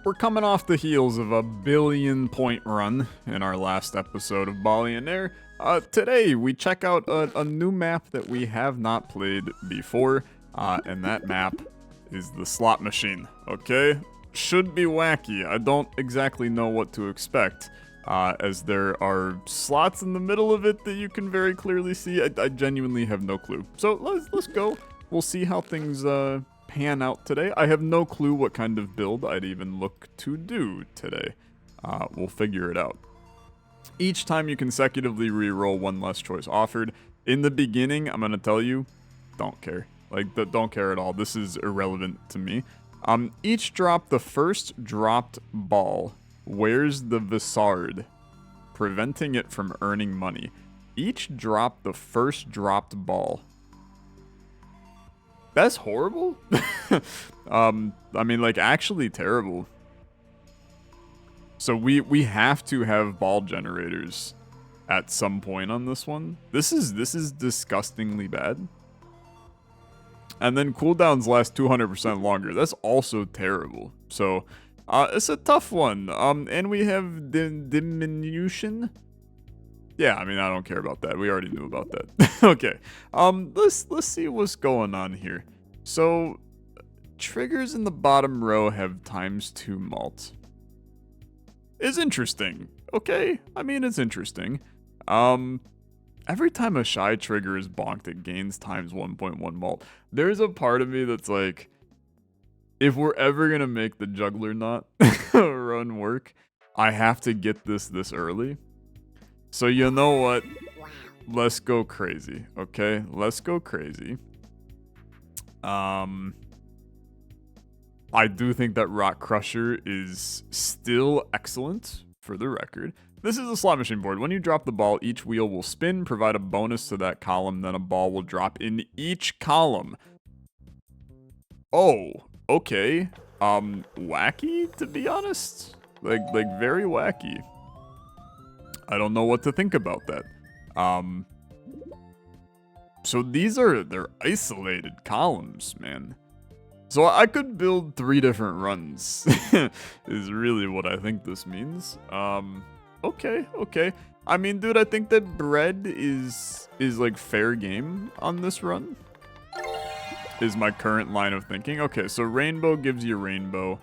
We're coming off the heels of a 1,000,000,000-point run in our last episode of Ballionaire. Today, we check out a new map that we have not played before, and that map is the slot machine, okay? Should be wacky. I don't exactly know what to expect, as there are slots in the middle of it that you can very clearly see. I genuinely have no clue. So let's go. We'll see how things pan out today. I have no clue what kind of build I'd even look to do today. We'll figure it out. Each time you consecutively re-roll one less choice offered. In the beginning, I'm going to tell you, don't care. Don't care at all. This is irrelevant to me. Each drop, the first dropped ball wears the Visard, preventing it from earning money. Each drop, the first dropped ball. That's horrible. I mean, like, actually terrible. So we have to have ball generators at some point on this one. This is disgustingly bad. And then cooldowns last 200% longer. That's also terrible. So it's a tough one. And we have diminution. Yeah, I mean, I don't care about that. We already knew about that. Okay. Let's see what's going on here. So triggers in the bottom row have ×2 malt. Is interesting. Okay. I mean, it's interesting. Every time a shy trigger is bonked, it gains ×1.1 malt. There's a part of me that's like, if we're ever gonna make the Jugglernaut run work, I have to get this early. So you know what? Let's go crazy, okay? Let's go crazy. I do think that Rock Crusher is still excellent, for the record. This is a slot machine board. When you drop the ball, each wheel will spin, provide a bonus to that column, then a ball will drop in each column. Oh, okay. Wacky, to be honest. Like very wacky. I don't know what to think about that. So they're isolated columns, man. So I could build 3 different runs, is really what I think this means. Okay. I mean, dude, I think that bread is like fair game on this run. Is my current line of thinking. Okay, so rainbow gives you rainbow.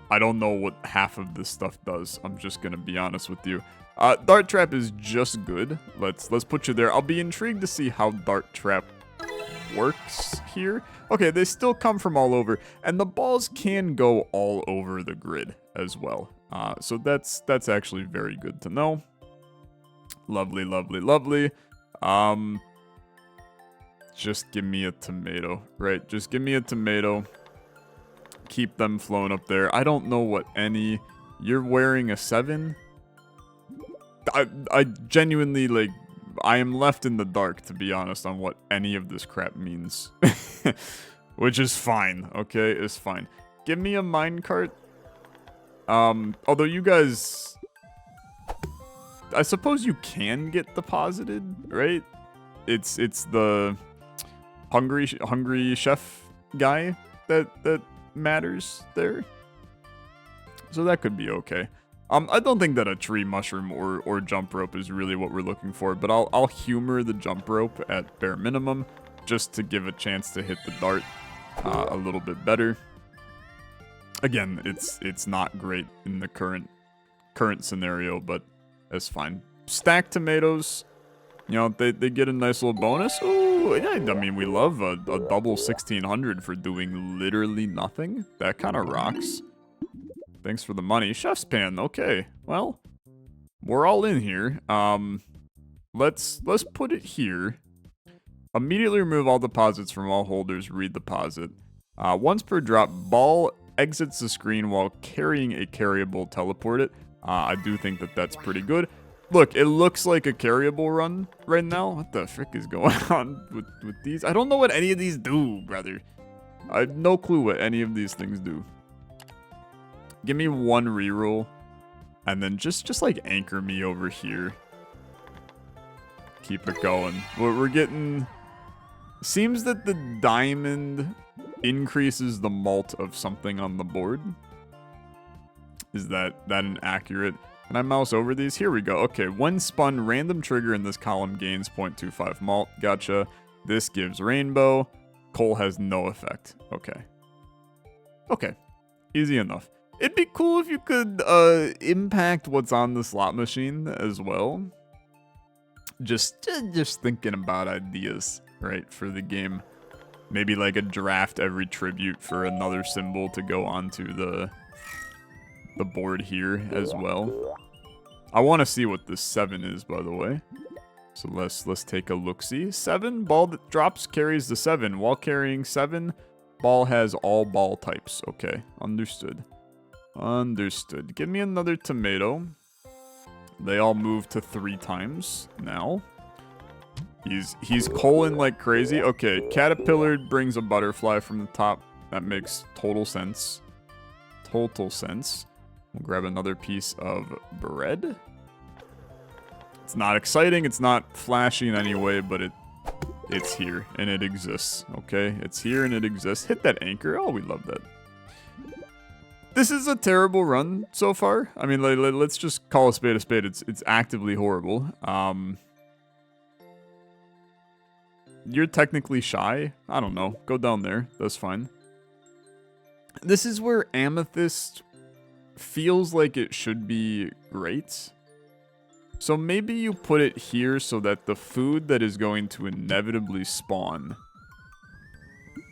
I don't know what half of this stuff does. I'm just gonna be honest with you. Dart Trap is just good. Let's put you there. I'll be intrigued to see how Dart Trap works here. Okay, they still come from all over, and the balls can go all over the grid as well. So that's actually very good to know. Lovely. Just give me a tomato, right? Just give me a tomato. Keep them flowing up there. I don't know what any... You're wearing a 7? I genuinely, like... I am left in the dark, to be honest, on what any of this crap means. Which is fine, okay? It's fine. Give me a minecart. Although you guys... I suppose you can get deposited, right? It's the hungry chef guy that matters there. So that could be okay. I don't think that a tree mushroom or jump rope is really what we're looking for, but I'll humor the jump rope at bare minimum just to give a chance to hit the dart a little bit better. Again, it's not great in the current scenario, but that's fine. Stacked tomatoes, you know, they get a nice little bonus. Ooh, yeah, I mean, we love a double 1600 for doing literally nothing. That kind of rocks. Thanks for the money. Chef's pan, okay. Well, we're all in here. Let's put it here. Immediately remove all deposits from all holders. Read deposit. Once per drop, ball exits the screen while carrying a carryable. Teleport it. I do think that that's pretty good. Look, it looks like a carryable run right now. What the frick is going on with these? I don't know what any of these do, brother. I have no clue what any of these things do. Give me one reroll, and then just like anchor me over here. Keep it going. We're getting... Seems that the diamond increases the mult of something on the board. Is that inaccurate? Can I mouse over these? Here we go. Okay, when spun, random trigger in this column gains 0.25 malt. Gotcha. This gives rainbow. Coal has no effect. Okay. Okay. Easy enough. It'd be cool if you could impact what's on the slot machine as well. Just thinking about ideas, right, for the game. Maybe like a draft every tribute for another symbol to go onto the board here as well. I want to see what this 7 is, by the way. So let's take a look-see. 7, ball that drops carries the 7. While carrying 7, ball has all ball types. Okay, understood. Understood. Give me another tomato. They all move to 3 times now. He's coaling like crazy. Okay, caterpillar brings a butterfly from the top. That makes total sense. Total sense. We'll grab another piece of bread. It's not exciting, it's not flashy in any way, but it's here and it exists. Okay, it's here and it exists. Hit that anchor. Oh, we love that. This is a terrible run so far. I mean, let's just call a spade a spade. It's actively horrible. You're technically shy. I don't know. Go down there. That's fine. This is where Amethyst feels like it should be great. So maybe you put it here so that the food that is going to inevitably spawn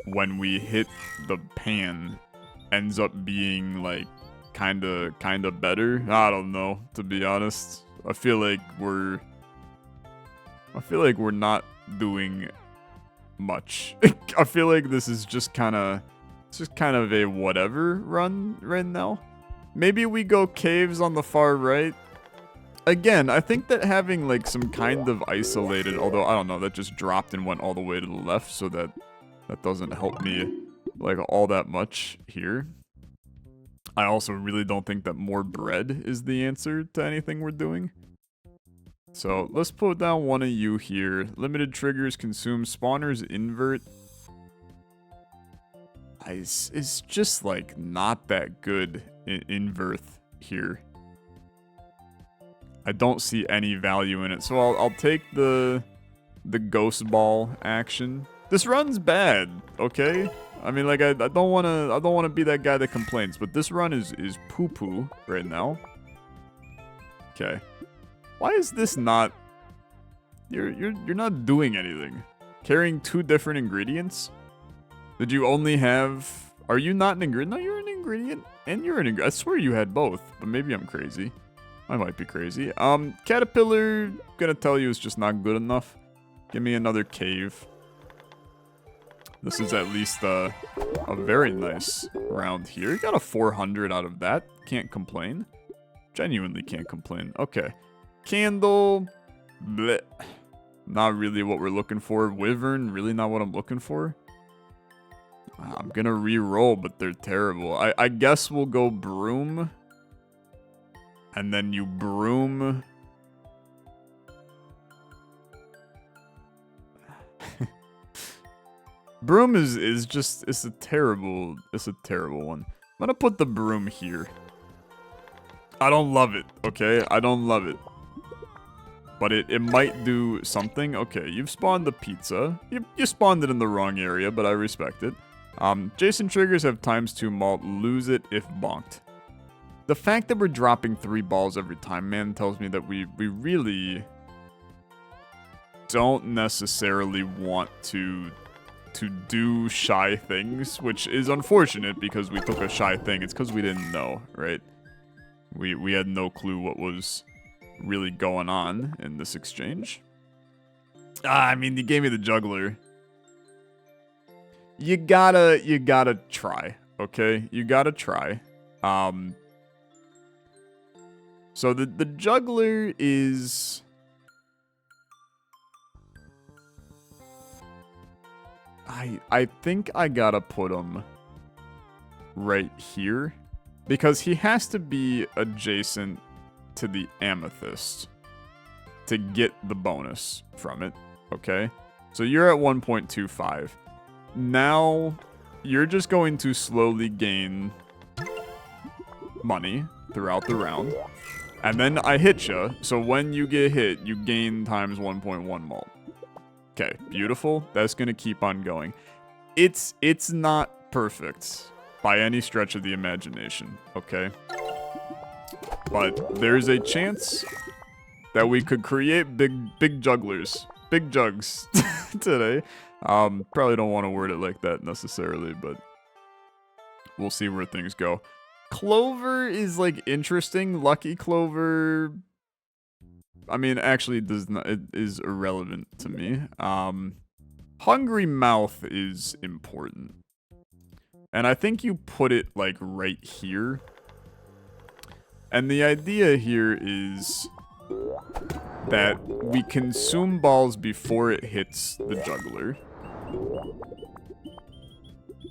when we hit the pan ends up being like kinda better. I don't know, to be honest. I feel like we're not doing much. I feel like this is just kind of a whatever run right now. Maybe we go caves on the far right. Again, I think that having like some kind of isolated, although I don't know, that just dropped and went all the way to the left, so that doesn't help me like all that much here. I also really don't think that more bread is the answer to anything we're doing. So let's put down one of you here. Limited triggers consume spawners invert. It's just like not that good in invert here. I don't see any value in it, so I'll take the ghost ball action. This run's bad, okay? I mean, like I don't wanna be that guy that complains, but this run is poo poo right now. Okay, why is this not? You're not doing anything. Carrying 2 different ingredients. Did you only have? Are you not an ingredient? No, you're an ingredient, and you're an ingredient. I swear you had both, but maybe I'm crazy. I might be crazy. Caterpillar, gonna tell you, is just not good enough. Give me another cave. This is at least a very nice round here. Got a 400 out of that. Can't complain. Genuinely can't complain. Okay. Candle. Bleh. Not really what we're looking for. Wyvern, really not what I'm looking for. I'm gonna re-roll, but they're terrible. I guess we'll go broom. And then you broom. Broom is just, it's a terrible one. I'm gonna put the broom here. I don't love it, okay? I don't love it. But it might do something. Okay, you've spawned the pizza. You spawned it in the wrong area, but I respect it. Jason triggers have ×2 malt. Lose it if bonked. The fact that we're dropping 3 balls every time, man, tells me that we really don't necessarily want to do shy things, which is unfortunate because we took a shy thing. It's because we didn't know, right? We had no clue what was really going on in this exchange. I mean, you gave me the juggler. You gotta try, okay? You gotta try. So the juggler is... I think I gotta put him right here. Because he has to be adjacent to the amethyst to get the bonus from it, okay? So you're at 1.25. Now, you're just going to slowly gain money throughout the round. And then I hit you, so when you get hit, you gain times 1.1 malt. Okay, beautiful. That's going to keep on going. It's not perfect by any stretch of the imagination, okay? But there's a chance that we could create big jugglers, big jugs today. Probably don't want to word it like that necessarily, but we'll see where things go. Clover is like interesting. Lucky Clover, I mean, actually does not, it is irrelevant to me. Hungry Mouth is important. And I think you put it like right here. And the idea here is that we consume balls before it hits the juggler.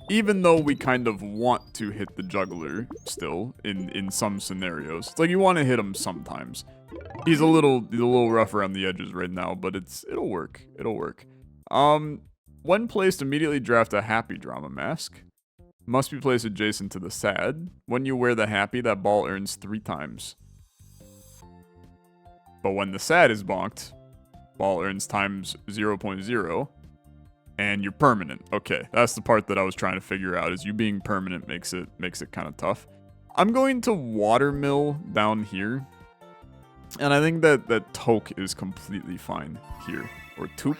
Even though we kind of want to hit the juggler still in some scenarios. It's like you want to hit him sometimes. He's a little rough around the edges right now, but it'll work. It'll work. When placed, immediately draft a happy drama mask. Must be placed adjacent to the sad. When you wear the happy, that ball earns 3 times. But when the sad is bonked, ball earns times 0.0. And you're permanent. Okay, that's the part that I was trying to figure out, is you being permanent makes it kind of tough. I'm going to watermill down here. And I think that toke is completely fine here. Or took.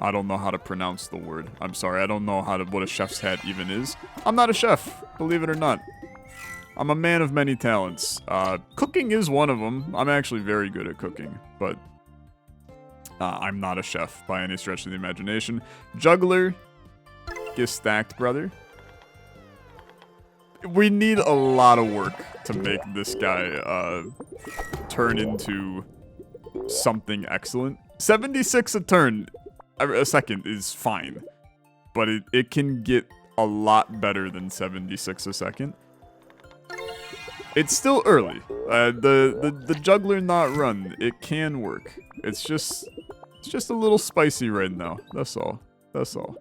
I don't know how to pronounce the word. I'm sorry, I don't know what a chef's hat even is. I'm not a chef, believe it or not. I'm a man of many talents. Cooking is one of them. I'm actually very good at cooking, but I'm not a chef by any stretch of the imagination. Juggler, get stacked, brother. We need a lot of work to make this guy turn into something excellent. 76 a second is fine, but it can get a lot better than 76 a second. It's still early. The Jugglernaut run, it can work. It's just a little spicy right now. That's all. That's all.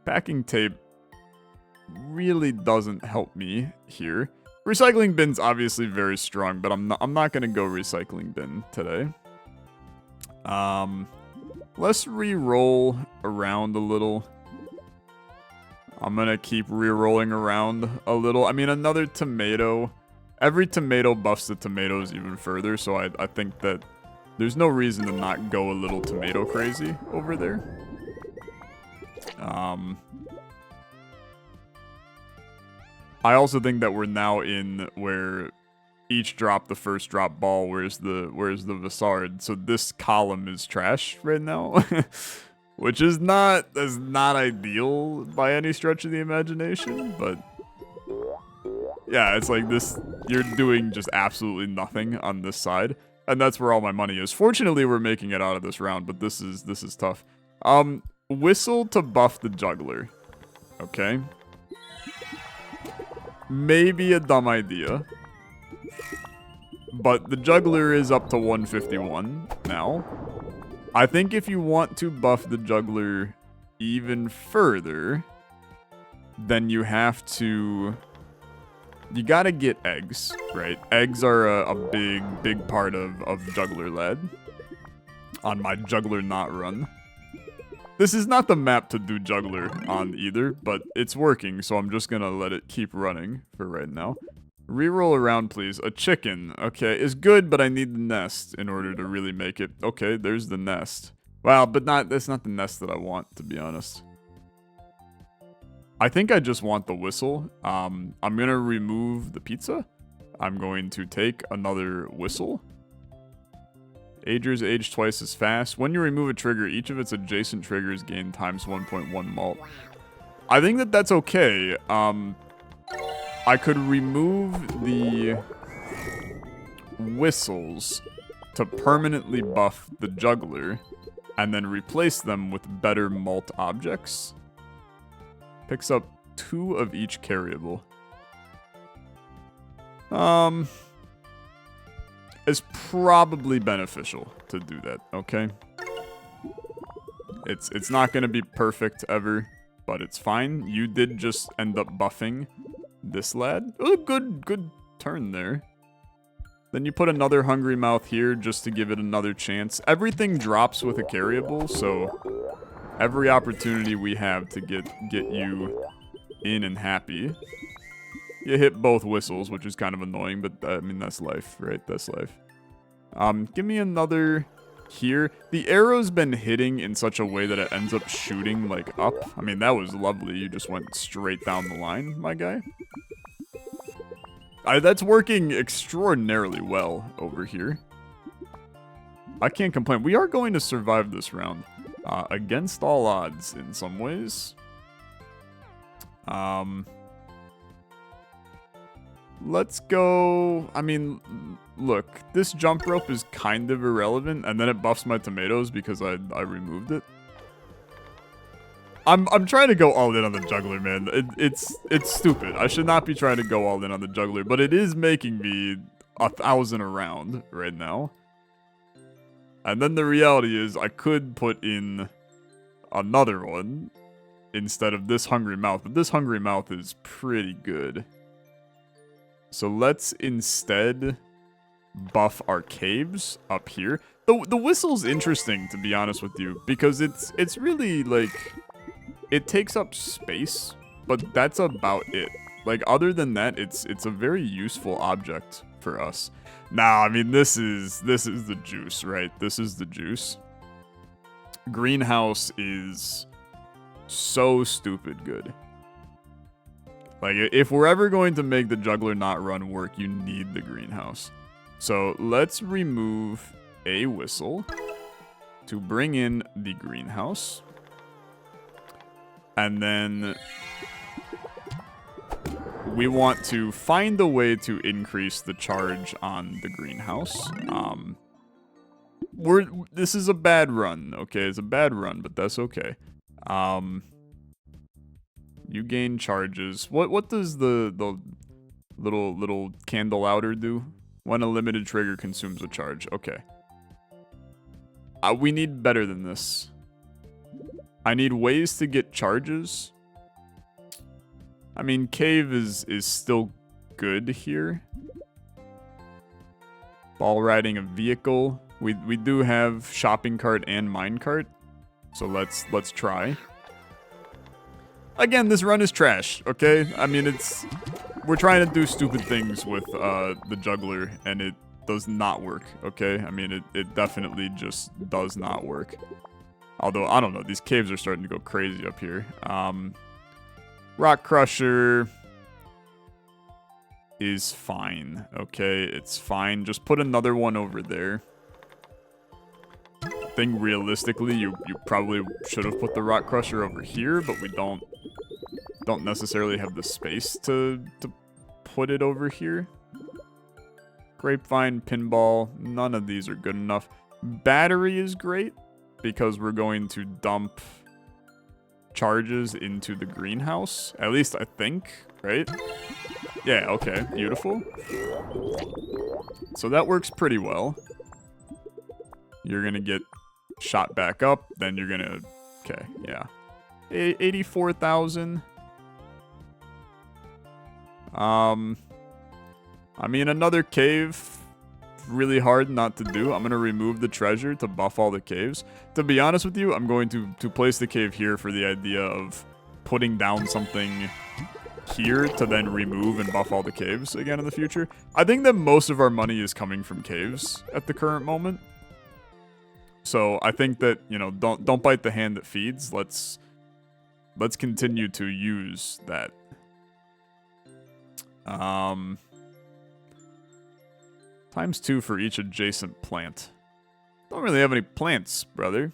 Packing tape really doesn't help me here. Recycling bin's obviously very strong, but I'm not gonna go recycling bin today. Let's re-roll around a little. I'm gonna keep re-rolling around a little. I mean, another tomato. Every tomato buffs the tomatoes even further, so I think that there's no reason to not go a little tomato crazy over there. I also think that we're now in where each drop the first drop ball, where's the Visard. So this column is trash right now, which is not ideal by any stretch of the imagination. But yeah, it's like this. You're doing just absolutely nothing on this side, and that's where all my money is. Fortunately, we're making it out of this round, but this is tough. Whistle to buff the juggler. Okay. Maybe a dumb idea. But the juggler is up to 151 now. I think if you want to buff the juggler even further, then you have to... You gotta get eggs, right? Eggs are a big part of Juggler Lad on my Jugglernaut run. This is not the map to do Juggler on either, but it's working, so I'm just gonna let it keep running for right now. Reroll around, please. A chicken, okay, is good, but I need the nest in order to really make it. Okay, there's the nest. Wow, but that's not the nest that I want, to be honest. I think I just want the whistle. I'm gonna remove the pizza. I'm going to take another whistle. Agers age twice as fast. When you remove a trigger, each of its adjacent triggers gain times 1.1 malt. I think that's okay. I could remove the whistles to permanently buff the juggler and then replace them with better malt objects. Picks up 2 of each carryable. It's probably beneficial to do that, okay? It's not gonna be perfect ever, but it's fine. You did just end up buffing this lad. Oh, good turn there. Then you put another Hungry Mouth here just to give it another chance. Everything drops with a carryable, so every opportunity we have to get you in and happy. You hit both whistles, which is kind of annoying, but I mean, that's life, right? That's life. Give me another here. The arrow's been hitting in such a way that it ends up shooting, like, up. I mean, that was lovely. You just went straight down the line, my guy. That's working extraordinarily well over here. I can't complain. We are going to survive this round. Against all odds, in some ways. Let's go... I mean, look. This jump rope is kind of irrelevant, and then it buffs my tomatoes because I removed it. I'm trying to go all in on the juggler, man. It's stupid. I should not be trying to go all in on the juggler, but it is making me 1,000 around right now. And then the reality is I could put in another one instead of this Hungry Mouth, but this Hungry Mouth is pretty good. So let's instead buff our caves up here. The whistle's interesting, to be honest with you, because it's really like... It takes up space, but that's about it. Like, other than that, it's a very useful object for us. Nah, I mean, this is the juice, right? This is the juice. Greenhouse is so stupid good. Like, if we're ever going to make the Jugglernaut run work, you need the greenhouse. So let's remove a whistle to bring in the greenhouse. And then we want to find a way to increase the charge on the greenhouse. This is a bad run, okay? It's a bad run, but that's okay. You gain charges. What does the little candle outer do? When a limited trigger consumes a charge. Okay. We need better than this. I need ways to get charges. I mean, cave is still good here. Ball riding a vehicle. We do have shopping cart and minecart. So let's try. Again, this run is trash, okay? I mean, we're trying to do stupid things with the juggler, and it does not work, okay? I mean, it definitely just does not work. Although, I don't know, these caves are starting to go crazy up here. Rock Crusher is fine, okay? It's fine. Just put another one over there. I think realistically, you probably should have put the Rock Crusher over here, but we don't necessarily have the space to put it over here. Grapevine, Pinball, none of these are good enough. Battery is great, because we're going to dump charges into the greenhouse. At least I think, right? Yeah, okay, beautiful. So that works pretty well. You're gonna get shot back up, then you're gonna... Okay, yeah. 84,000. I mean, another cave... really hard not to do. I'm going to remove the treasure to buff all the caves. To be honest with you, I'm going to place the cave here for the idea of putting down something here to then remove and buff all the caves again in the future. I think that most of our money is coming from caves at the current moment. So I think that, you know, don't bite the hand that feeds. Let's continue to use that. ×2 for each adjacent plant. Don't really have any plants, brother.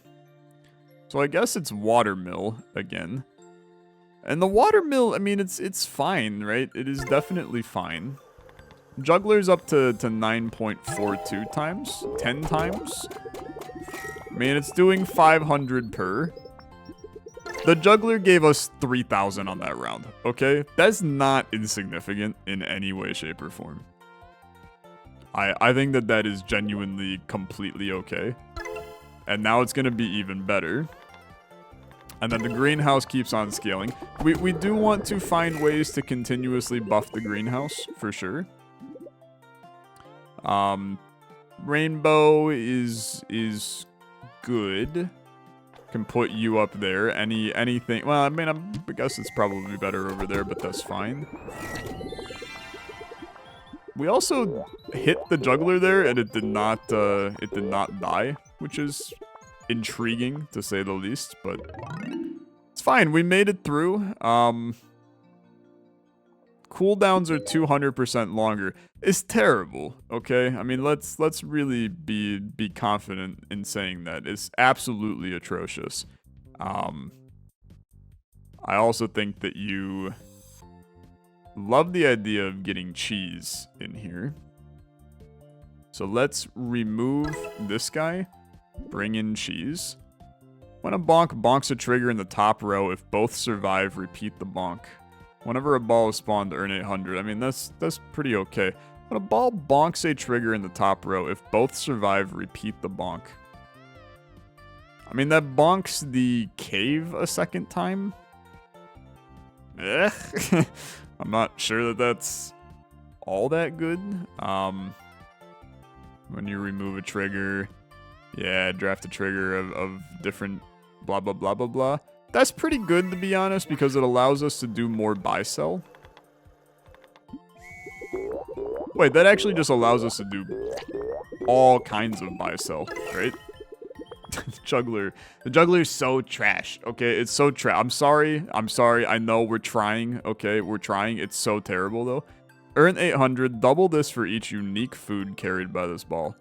So I guess it's watermill again. And the watermill, I mean, it's fine, right? It is definitely fine. Juggler's up to 9.42 times. 10 times. I mean, it's doing 500 per. The juggler gave us 3,000 on that round, okay? That's not insignificant in any way, shape, or form. I think that is genuinely completely okay. And now it's going to be even better. And then the greenhouse keeps on scaling. We do want to find ways to continuously buff the greenhouse, for sure. Rainbow is good. Can put you up there. Anything. Well, I mean, I guess it's probably better over there, but that's fine. We also hit the juggler there, and it did not die, which is intriguing to say the least. But it's fine. We made it through. Cooldowns are 200% longer. It's terrible, okay? I mean, let's really be confident in saying that. It's absolutely atrocious. I also think that you love the idea of getting cheese in here. So let's remove this guy. Bring in cheese. When a bonk bonks a trigger in the top row, if both survive, repeat the bonk. Whenever a ball is spawned, earn 800. I mean, that's pretty okay. When a ball bonks a trigger in the top row, if both survive, repeat the bonk. I mean, that bonks the cave a second time. I'm not sure that that's all that good. When you remove a trigger, yeah, draft a trigger of different blah, blah, blah, blah, blah. That's pretty good, to be honest, because it allows us to do more buy-sell. Wait, that actually just allows us to do all kinds of buy-sell, right? The juggler's so trash, okay? It's so trash. I'm sorry. I know we're trying, okay? We're trying. It's so terrible, though. Earn 800. Double this for each unique food carried by this ball.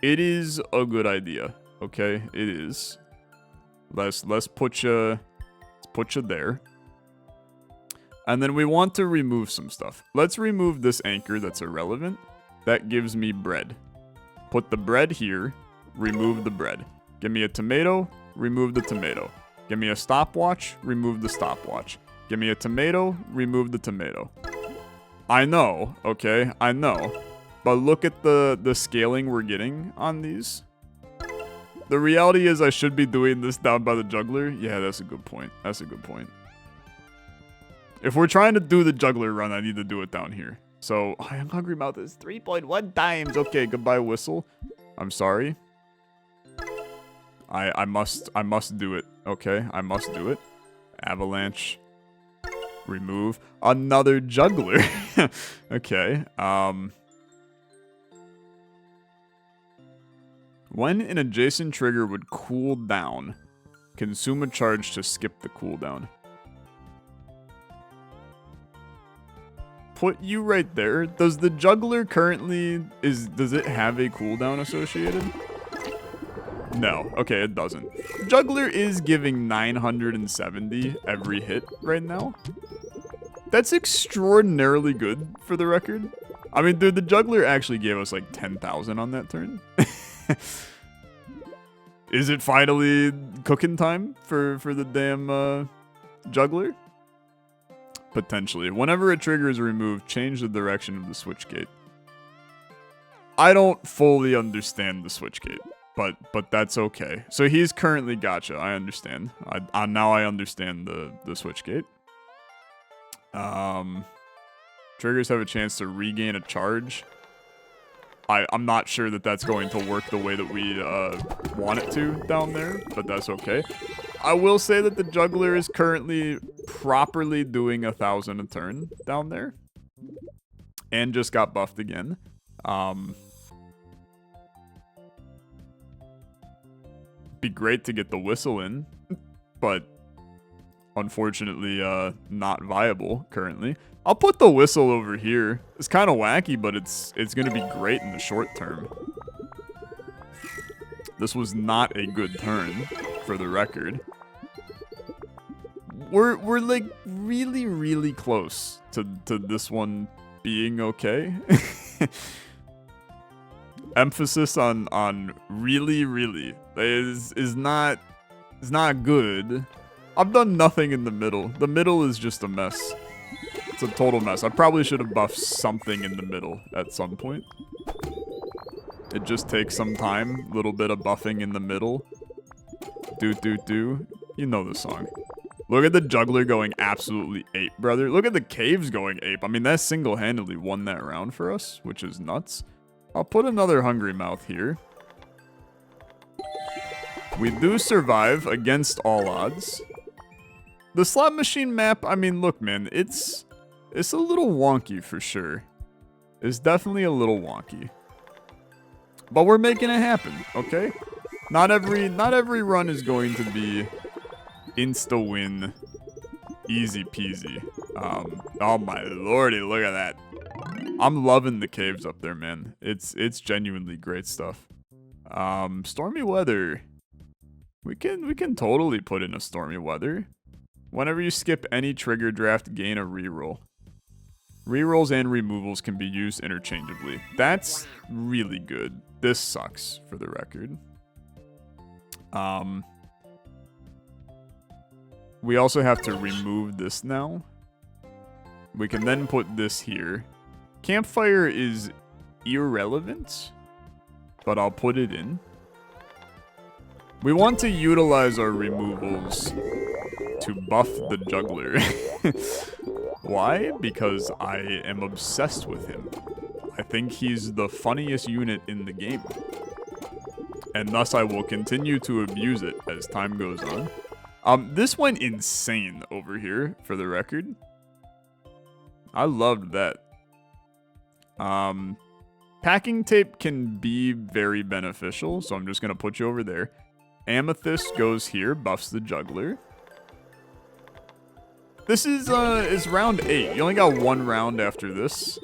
It is a good idea, okay? It is. Let's put you there. And then we want to remove some stuff. Let's remove this anchor that's irrelevant. That gives me bread. Put the bread here, remove the bread. Give me a tomato, remove the tomato. Give me a stopwatch, remove the stopwatch. Give me a tomato, remove the tomato. I know, okay, I know. But look at the scaling we're getting on these. The reality is I should be doing this down by the juggler. Yeah, that's a good point. That's a good point. If we're trying to do the juggler run, I need to do it down here. So, I'm hungry mouth is 3.1 times. Okay, goodbye whistle. I'm sorry. I must do it. Okay, I must do it. Avalanche. Remove. Another juggler. Okay, when an adjacent trigger would cool down, consume a charge to skip the cooldown. Put you right there. Does the juggler currently does it have a cooldown associated? No. Okay, it doesn't. Juggler is giving 970 every hit right now. That's extraordinarily good for the record. I mean, dude, the juggler actually gave us like 10,000 on that turn. Is it finally cooking time for the damn juggler? Potentially. Whenever a trigger is removed, change the direction of the switch gate. I don't fully understand the switch gate, but that's okay. So he's currently gotcha. I understand. Now I understand the switch gate. Triggers have a chance to regain a charge. I'm not sure that that's going to work the way that we want it to down there, but that's okay. I will say that the juggler is currently properly doing 1,000 a turn down there. And just got buffed again. Be great to get the whistle in, but unfortunately not viable currently. I'll put the whistle over here. It's kind of wacky, but it's going to be great in the short term. This was not a good turn, for the record. We're like really, really close to this one being okay. Emphasis on really, really is not good. I've done nothing in the middle. The middle is just a mess. It's a total mess. I probably should have buffed something in the middle at some point. It just takes some time. A little bit of buffing in the middle. Do, do, do. You know the song. Look at the juggler going absolutely ape, brother. Look at the caves going ape. I mean, that single-handedly won that round for us, which is nuts. I'll put another hungry mouth here. We do survive against all odds. The slot machine map, I mean, look, man, it's a little wonky for sure. It's definitely a little wonky. But we're making it happen, okay? Not every run is going to be insta-win, easy peasy. Oh my lordy, look at that. I'm loving the caves up there, man. It's genuinely great stuff. Stormy weather. We can totally put in a stormy weather. Whenever you skip any trigger draft, gain a reroll. Rerolls and removals can be used interchangeably. That's really good. This sucks, for the record. We also have to remove this now. We can then put this here. Campfire is irrelevant, but I'll put it in. We want to utilize our removals to buff the juggler. Why? Because I am obsessed with him. I think he's the funniest unit in the game. And thus I will continue to abuse it as time goes on. This went insane over here, for the record. I loved that. Packing tape can be very beneficial, so I'm just gonna put you over there. Amethyst goes here, buffs the juggler. This is round 8. You only got one round after this.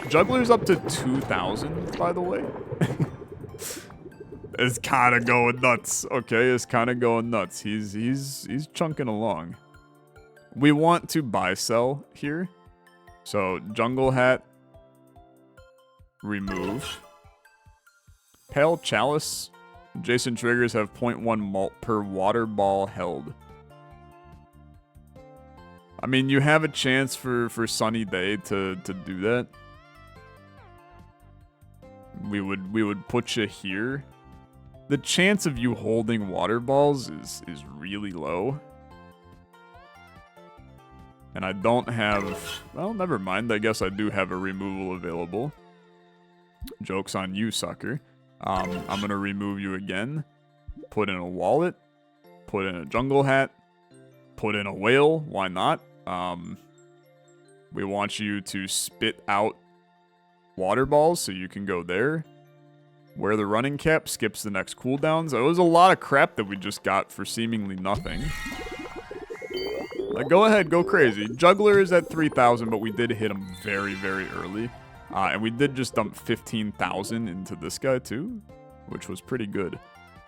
Juggler's up to 2,000, by the way. It's kind of going nuts. Okay, it's kind of going nuts. He's chunking along. We want to buy sell here. So jungle hat, remove. Pale chalice. Adjacent triggers have 0.1 malt per water ball held. I mean, you have a chance for Sunny Day to do that. We would put you here. The chance of you holding water balls is really low. And I don't have... Well, never mind. I guess I do have a removal available. Joke's on you, sucker. I'm gonna remove you again. Put in a wallet. Put in a jungle hat. Put in a whale. Why not? We want you to spit out water balls so you can go there. Wear the running cap, skips the next cooldowns. It was a lot of crap that we just got for seemingly nothing. Like, go ahead, go crazy. Juggler is at 3,000, but we did hit him very, very early. And we did just dump 15,000 into this guy too, which was pretty good.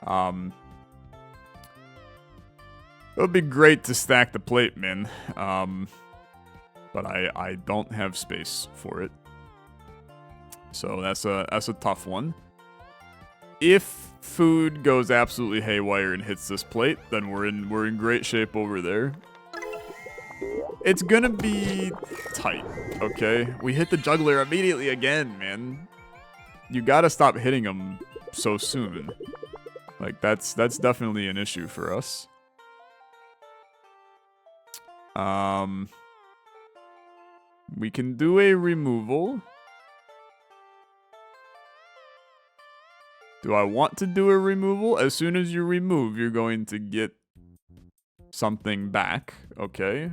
It would be great to stack the plate, man. But I don't have space for it. So that's a tough one. If food goes absolutely haywire and hits this plate, then we're in great shape over there. It's gonna be tight, okay? We hit the juggler immediately again, man. You gotta stop hitting him so soon. Like, that's definitely an issue for us. We can do a removal. Do I want to do a removal? As soon as you remove, you're going to get something back. Okay.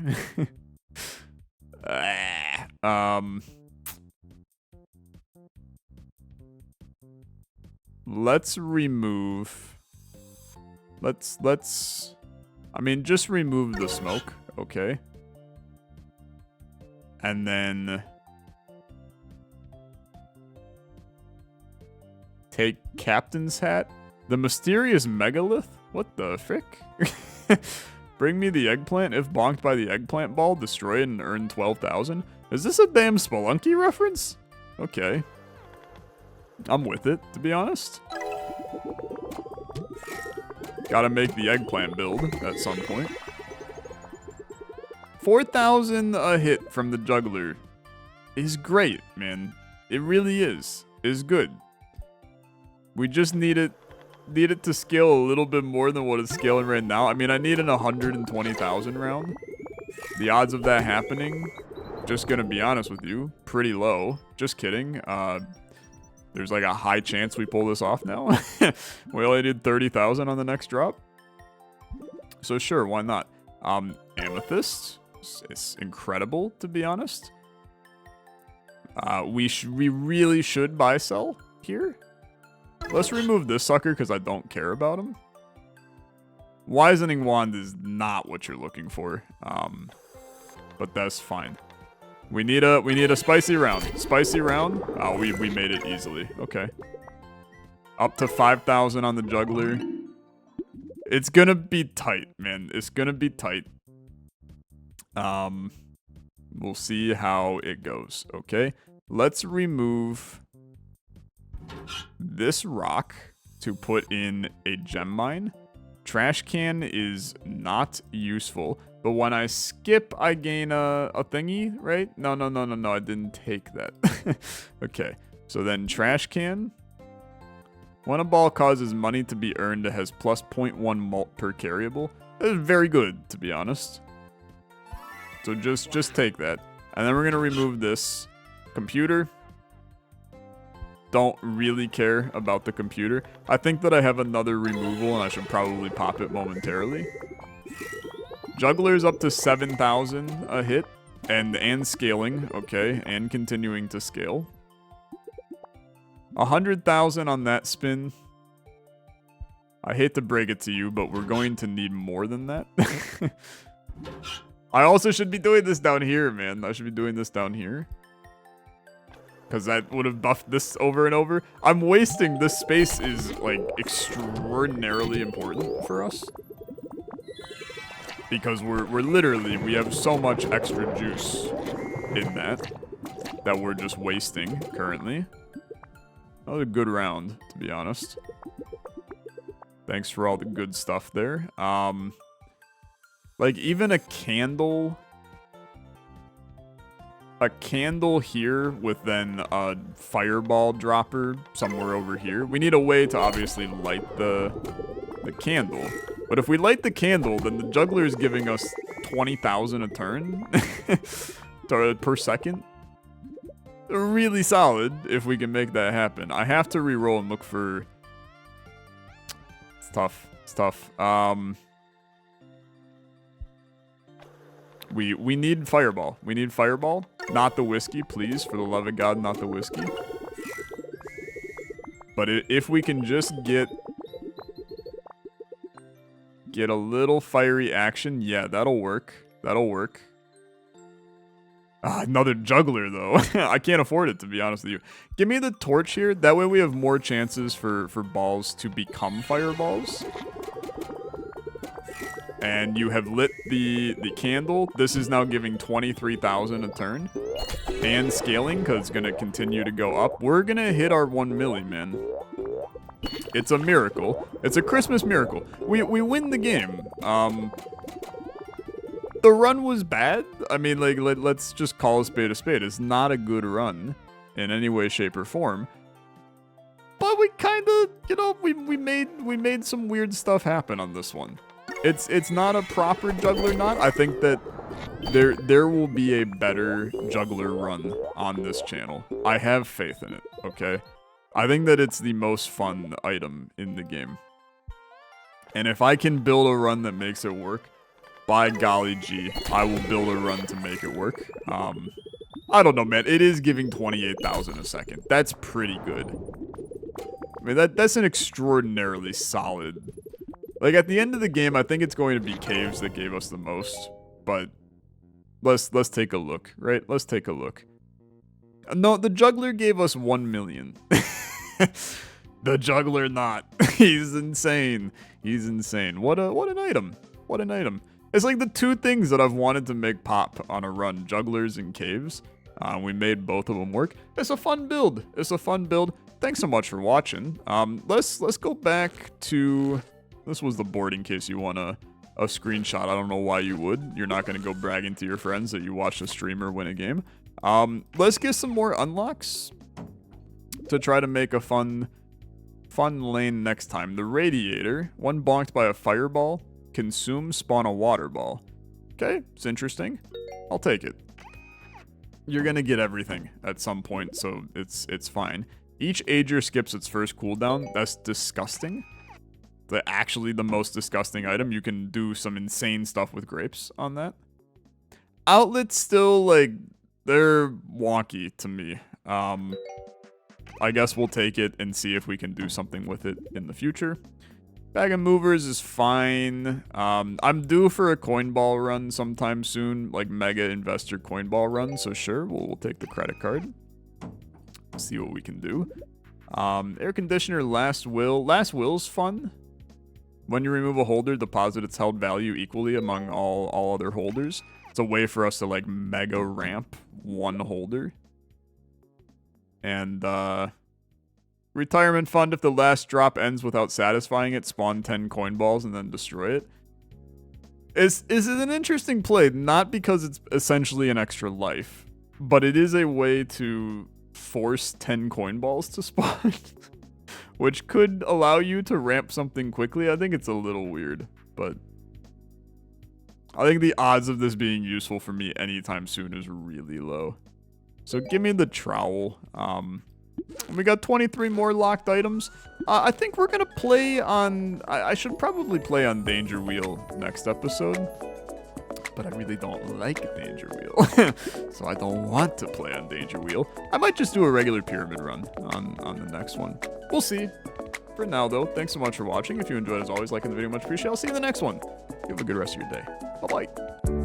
Let's remove. Let's. I mean, just remove the smoke. Okay. And then take Captain's Hat. The mysterious megalith? What the frick? Bring me the eggplant. If bonked by the eggplant ball, destroy it and earn 12,000. Is this a damn Spelunky reference? Okay. I'm with it, to be honest. Gotta make the eggplant build at some point. 4,000 a hit from the juggler is great, man. It really is. Is good. We just need it it to scale a little bit more than what it's scaling right now. I mean, I need an 120,000 round. The odds of that happening, just gonna be honest with you, pretty low. Just kidding. There's like a high chance we pull this off now. We only did 30,000 on the next drop. So sure, why not? Amethyst. It's incredible, to be honest. We really should buy sell here. Let's remove this sucker because I don't care about him. Wisening Wand is not what you're looking for. But that's fine. We need a spicy round. Spicy round. Oh, we made it easily. Okay. Up to 5,000 on the juggler. It's gonna be tight, man. It's gonna be tight. We'll see how it goes. Okay. Let's remove this rock to put in a gem mine. Trash can is not useful, but when I skip, I gain a thingy, right? No, I didn't take that. Okay, so then trash can. When a ball causes money to be earned, it has plus 0.1 mult per carryable. That is very good, to be honest. So just take that. And then we're gonna remove this computer. Don't really care about the computer. I think that I have another removal and I should probably pop it momentarily. Juggler's up to 7,000 a hit and scaling, okay, and continuing to scale. 100,000 on that spin. I hate to break it to you, but we're going to need more than that. I also should be doing this down here, man. I should be doing this down here. Because that would have buffed this over and over. I'm wasting this space is, like, extraordinarily important for us. Because we're literally, we have so much extra juice in that we're just wasting currently. That was a good round, to be honest. Thanks for all the good stuff there. Like, even a candle here with then a fireball dropper somewhere over here. We need a way to obviously light the candle. But if we light the candle, then the juggler is giving us 20,000 a turn per second. Really solid if we can make that happen. I have to reroll and look for... It's tough. It's tough. We need fireball. We need fireball. Not the whiskey, please. For the love of God, not the whiskey. But if we can just get a little fiery action, yeah, that'll work. That'll work. Another juggler, though. I can't afford it, to be honest with you. Give me the torch here. That way we have more chances for balls to become fireballs. And you have lit the candle. This is now giving 23,000 a turn. And scaling, because it's going to continue to go up. We're going to hit our 1 milli, man. It's a miracle. It's a Christmas miracle. We win the game. The run was bad. I mean, like, let's just call a spade a spade. It's not a good run in any way, shape, or form. But we kind of, you know, we made some weird stuff happen on this one. It's not a proper Jugglernaut. I think that there will be a better juggler run on this channel. I have faith in it, okay? I think that it's the most fun item in the game. And if I can build a run that makes it work, by golly gee, I will build a run to make it work. I don't know, man. It is giving 28,000 a second. That's pretty good. I mean, that's an extraordinarily solid... Like, at the end of the game, I think it's going to be caves that gave us the most. But let's take a look, right? Let's take a look. No, the juggler gave us 1 million. The Jugglernaut. He's insane. He's insane. What an item. What an item. It's like the two things that I've wanted to make pop on a run. Jugglers and caves. We made both of them work. It's a fun build. It's a fun build. Thanks so much for watching. Let's go back to... This was the board in case you want a screenshot. I don't know why you would. You're not going to go bragging to your friends that you watched a streamer win a game. Let's get some more unlocks to try to make a fun fun lane next time. The Radiator, one bonked by a fireball, consume, spawn a water ball. Okay, it's interesting. I'll take it. You're gonna get everything at some point, so it's fine. Each Ager skips its first cooldown. That's disgusting. Actually the most disgusting item. You can do some insane stuff with grapes on that. Outlets still, like, they're wonky to me. I guess we'll take it and see if we can do something with it in the future. Bag of movers is fine. I'm due for a coin ball run sometime soon, like mega investor coin ball run, so sure, we'll take the credit card. See what we can do. Air conditioner, last will. Last will's fun. When you remove a holder, deposit its held value equally among all other holders. It's a way for us to, like, mega ramp one holder. And retirement fund, if the last drop ends without satisfying it, spawn 10 coin balls and then destroy it. Is an interesting play, not because it's essentially an extra life, but it is a way to force 10 coin balls to spawn, which could allow you to ramp something quickly. I think it's a little weird, but I think the odds of this being useful for me anytime soon is really low. So give me the trowel. We got 23 more locked items. I think we're gonna play on... I should probably play on Danger Wheel next episode. But I really don't like Danger Wheel. So I don't want to play on Danger Wheel. I might just do a regular pyramid run on the next one. We'll see. For now, though, thanks so much for watching. If you enjoyed, as always, liking the video, much appreciated. I'll see you in the next one. You have a good rest of your day. Bye-bye.